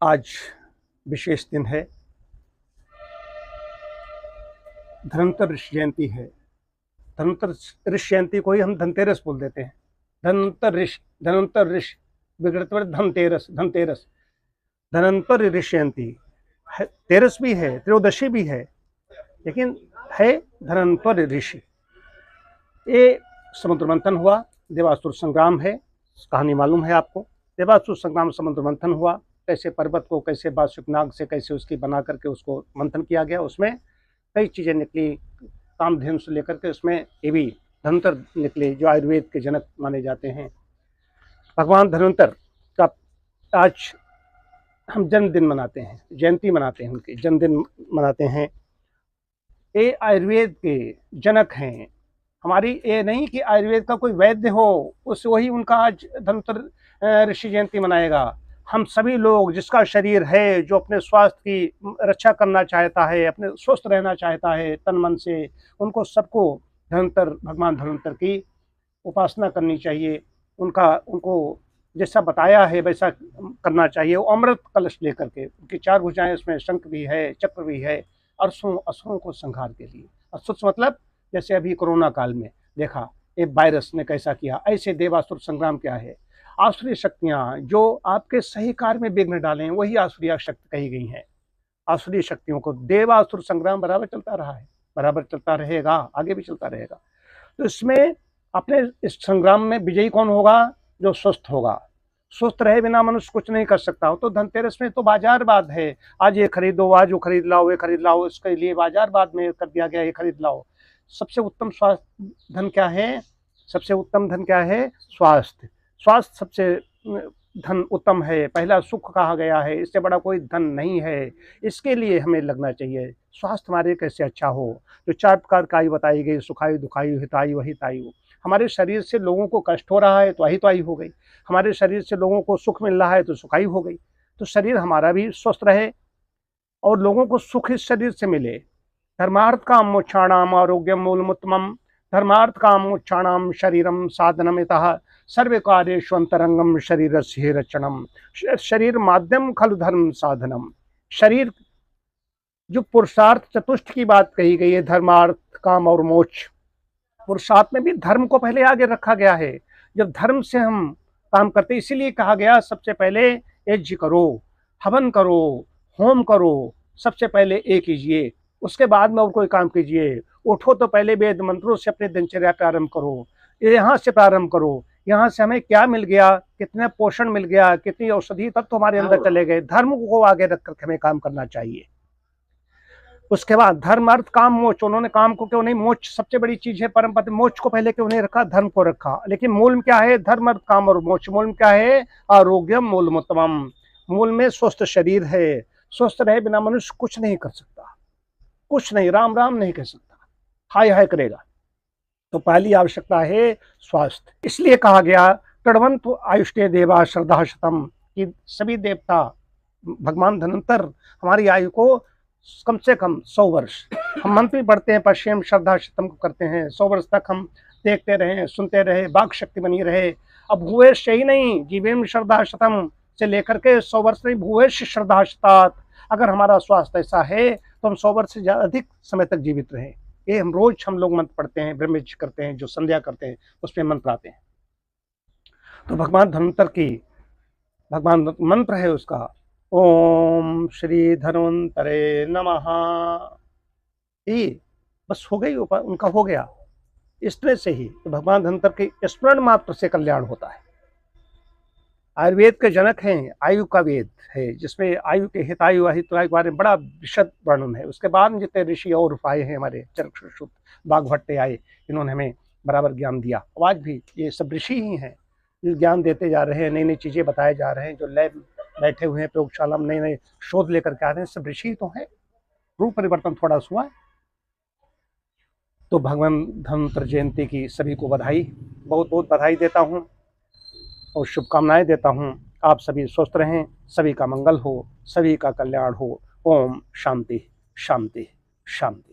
आज विशेष दिन है, धनवंतर ऋषि जयंती है। धनवंतर ऋषि जयंती को ही हम धनतेरस बोल देते हैं। धनवंतर ऋषि विगत वर्ष धनतेरस धनवंतर ऋषि जयंती तेरस भी है, त्रयोदशी भी है, लेकिन है धनवंतर ऋषि। ये समुद्र मंथन हुआ, देवासुर संग्राम है, कहानी मालूम है आपको। देवासुर संग्राम समुद्र मंथन हुआ, कैसे पर्वत को कैसे बासुक नाग से कैसे उसकी बना करके उसको मंथन किया गया। उसमें कई चीज़ें निकली, कामधेनु से लेकर के उसमें ये भी धन्वंतर निकले, जो आयुर्वेद के जनक माने जाते हैं। भगवान धन्वंतर का आज हम जन्मदिन मनाते हैं, जयंती मनाते हैं, उनके जन्मदिन मनाते हैं। ये आयुर्वेद के जनक हैं। हमारी ये नहीं कि आयुर्वेद का कोई वैद्य हो उस वही उनका आज धन्वंतर ऋषि जयंती मनाएगा। हम सभी लोग जिसका शरीर है, जो अपने स्वास्थ्य की रक्षा करना चाहता है, अपने स्वस्थ रहना चाहता है तन मन से, उनको सबको भगवान धन्वंतर की उपासना करनी चाहिए। उनको जैसा बताया है वैसा करना चाहिए। वो अमृत कलश लेकर के, उनकी 4 भुजाएं, उसमें शंख भी है, चक्र भी है, असुरों को संहार के लिए। असुर मतलब जैसे अभी कोरोना काल में देखा एक वायरस ने कैसा किया, ऐसे देवासुर संग्राम क्या है। आसुरी शक्तियाँ जो आपके सही कार्य में विघ्न डालें, वही आसुरी शक्ति कही गई हैं। आसुरी शक्तियों को देवासुर संग्राम बराबर चलता रहा है, बराबर चलता रहेगा, आगे भी चलता रहेगा। तो इसमें अपने इस संग्राम में विजयी कौन होगा? जो स्वस्थ होगा। स्वस्थ रहे बिना मनुष्य कुछ नहीं कर सकता। तो धनतेरस में तो बाजारवाद है, आज ये खरीदो, आज वो खरीद लाओ, ये खरीद लाओ, इसके लिए बाजारवाद में कर दिया गया, ये खरीद लाओ। सबसे उत्तम स्वास्थ्य धन क्या है? सबसे उत्तम धन क्या है? स्वास्थ्य। स्वास्थ्य सबसे धन उत्तम है, पहला सुख कहा गया है, इससे बड़ा कोई धन नहीं है। इसके लिए हमें लगना चाहिए। स्वास्थ्य हमारे कैसे अच्छा हो, जो 4 प्रकार की आयु बताई गई, सुखायु, दुखायु, हितायु, अहितायु। हमारे शरीर से लोगों को कष्ट हो रहा है तो अहितायु हो गई, हमारे शरीर से लोगों को सुख मिल रहा है तो सुखायु हो गई। तो शरीर हमारा भी स्वस्थ रहे और लोगों को सुख इस शरीर से मिले। धर्मार्थ काम मोक्षाणाम आरोग्यम मूलमुत्तमम्। धर्मार्थ काम मोक्षाणाम शरीरम साधनमितः सर्व कार्येषु अंतरंगम शरीरस्य रचनम। शरीर माध्यम खलु धर्म साधनम। शरीर जो पुरुषार्थ चतुष्ट की बात कही गई है, धर्मार्थ काम और मोक्ष, पुरुषार्थ में भी धर्म को पहले आगे रखा गया है। जब धर्म से हम काम करते, इसीलिए कहा गया सबसे पहले यज्ञ करो, हवन करो, होम करो, सबसे पहले एक कीजिए, उसके बाद में और कोई काम कीजिए। उठो तो पहले वेद मंत्रों से अपने दिनचर्या प्रारंभ करो, यहाँ से प्रारंभ करो। यहाँ से हमें क्या मिल गया, कितना पोषण मिल गया, कितनी औषधि तत्व हमारे अंदर चले गए। धर्म को आगे रखकर हमें काम करना चाहिए। उसके बाद धर्म अर्थ काम मोक्ष। उन्होंने काम को क्यों नहीं, मोक्ष सबसे बड़ी चीज है, परम पद। मोक्ष को पहले क्यों नहीं रखा, धर्म को रखा। लेकिन मूल में क्या है? धर्म अर्थ काम और मोक्ष। मूल में क्या है? आरोग्यम मूलमुत्तमम्। मूल में स्वस्थ शरीर है। स्वस्थ रहे बिना मनुष्य कुछ नहीं कर सकता, कुछ नहीं, राम राम नहीं कह सकता, हाय हाय करेगा। तो पहली आवश्यकता है स्वास्थ्य। इसलिए कहा गया तड़वंत आयुष्टे देवा श्रद्धा शतम, कि सभी देवता भगवान धन्वंतर हमारी आयु को कम से कम 100 वर्ष, हम मंत्र भी पढ़ते हैं, पश्चिम श्रद्धा शतम को करते हैं, 100 वर्ष तक हम देखते रहे, सुनते रहे, वाक शक्ति बनी रहे। अब भूवेश ही नहीं, जीवेम श्रद्धा शतम से लेकर के 100 वर्ष नहीं, भूवेश श्रद्धा शतात। अगर हमारा स्वास्थ्य ऐसा है तो हम 100 वर्ष से अधिक समय तक जीवित रहें। ये हम लोग मंत्र पढ़ते हैं, ब्रह्मयज्ञ करते हैं, जो संध्या करते हैं उसमें मंत्र आते हैं। तो भगवान धन्वंतर की भगवान मंत्र है उसका, ओम श्री धन्वंतरे नमः। ये बस हो गई, उनका हो गया इस तरह से ही। तो भगवान धन्वंतर के स्मरण मात्र से कल्याण होता है। आयुर्वेद के जनक हैं, आयु का वेद है, जिसमें आयु के हितायु अहितायु के बारे में बड़ा विशद वर्णन है। उसके बाद में जितने ऋषि और आए हैं, हमारे चरक बाघभट्ट आए, इन्होंने हमें बराबर ज्ञान दिया। आज भी ये सब ऋषि ही हैं जो ज्ञान देते जा रहे हैं, नई नई चीज़ें बताए जा रहे हैं, जो लैब बैठे हुए हैं, प्रयोगशाला में नए नए शोध लेकर के आ रहे हैं, सब ऋषि तो है। रूप परिवर्तन थोड़ा हुआ है। तो भगवान धन्वंतर जयंती की सभी को बधाई, बहुत बहुत बधाई देता हूँ और शुभकामनाएं देता हूँ। आप सभी स्वस्थ रहें, सभी का मंगल हो, सभी का कल्याण हो। ओम शांति शांति शांति।